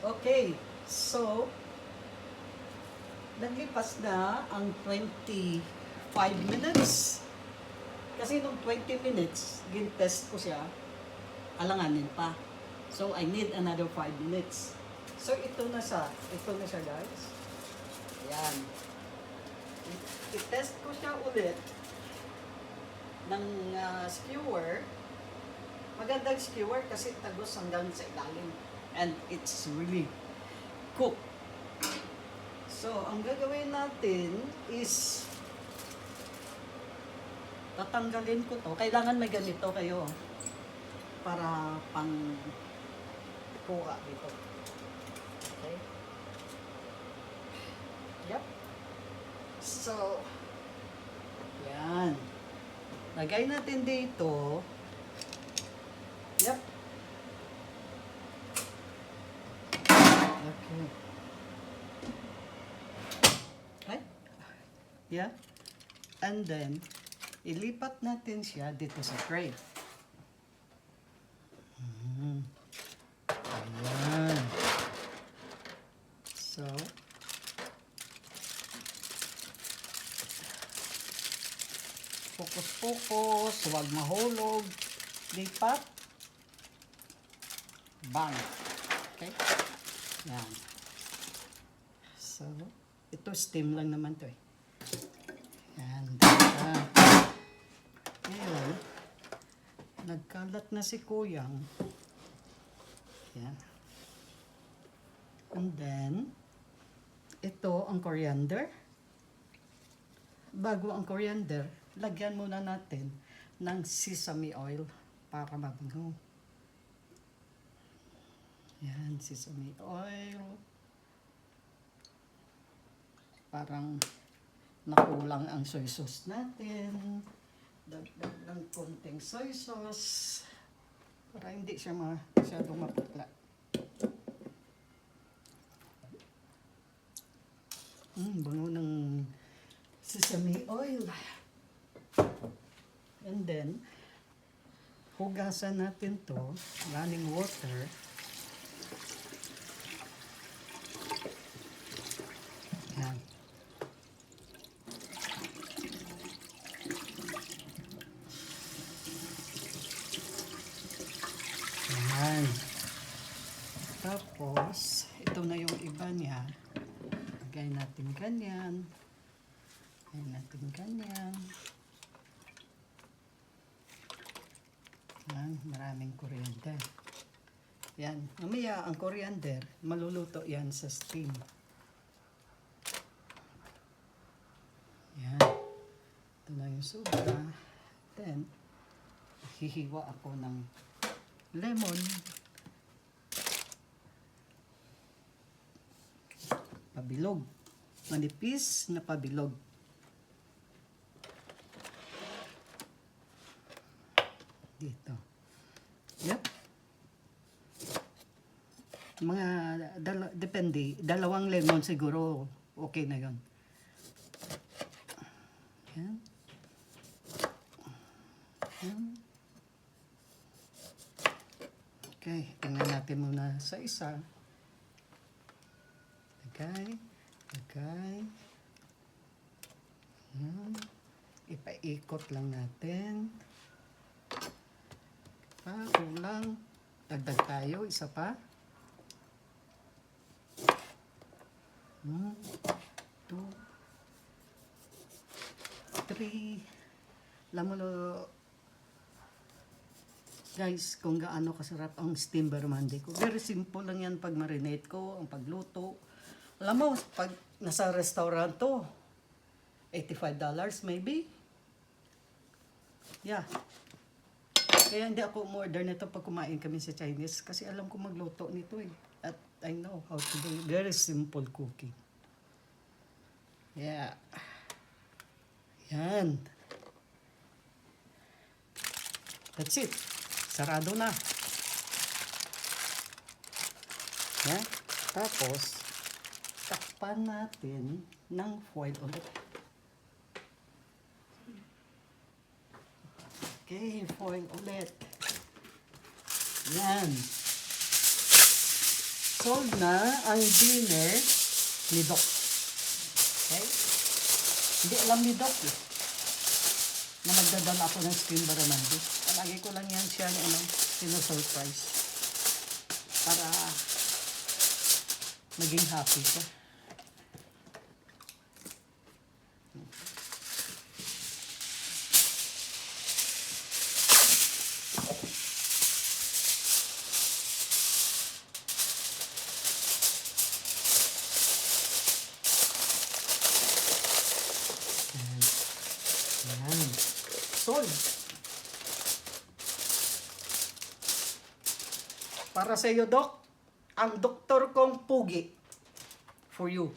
Okay, so naglipas na ang 25 minutes. Kasi nung 20 minutes, gin-test ko siya, alanganin pa. So, I need another 5 minutes. So, ito na siya. Ito na siya, guys. Ayan. I-test ko siya ulit ng skewer. Magandang skewer kasi tagos hanggang sa ilalim. And it's really cooked. So, ang gagawin natin is tatanggalin ko to. Kailangan may ganito kayo para pang kuha dito. Okay? Yep. So, yan. Lagay natin dito. Yep. Okay. Okay? Yeah. And then, ilipat natin siya dito sa tray. Ayan. So, focus, huwag mahulog. Lipat. Bang. Okay? Yan. So, ito steam lang naman to eh. Yan. Ngayon, nagkalat na si Kuyang. Yan. And then, ito ang coriander. Bago ang coriander, lagyan muna natin ng sesame oil para mabango. Yan, sesame oil. Parang nakulang ang soy sauce natin. Dagdag ng konting soy sauce para hindi siya masyadong maputla. Bango ng sesame oil. And then, hugasan natin to, running water. Yan. Yan. Tapos, ito na yung iba niya. Lagay natin ganyan. Lagay natin ganyan. Yan, maraming coriander. Yan. Mamaya, ang coriander, maluluto yan sa steam. Yan. Ito na yung sobra. Then, hihiwa ako ng lemon. Pabilog. Manipis na pabilog. Dito. Yep. Mga, depende. Dalawang lemon siguro, okay na yon. Yan. Yan. Okay, tingnan natin muna sa isa. Lagay. Yan. Ipaikot lang natin. Kulang. Dagdag tayo, isa pa. 1, 2, 3. Alam mo, guys, kung gaano kasarap ang steam barramundi ko. Very simple lang yan pag marinate ko, ang pagluto. Alam mo, pag nasa restaurant to, $85 maybe. Yeah. Kaya hindi ako umorder nito pag kumain kami sa Chinese kasi alam ko magluto nito eh. At I know how to do it. Very simple cooking. Yeah. Yan. That's it. Sarado na. Yeah. Tapos, takpan natin ng foil ulit. Okay, foil ulit. Yan. Solved na ang dinner ni Doc. Okay? Hindi alam ni Doc eh, na magdadala ako ng screen barramundi. Lagi ko lang yan siya sino-surprise para maging happy siya. Ayan. Sold. Para sa iyo, Doc, ang doktor kong pugi. For you.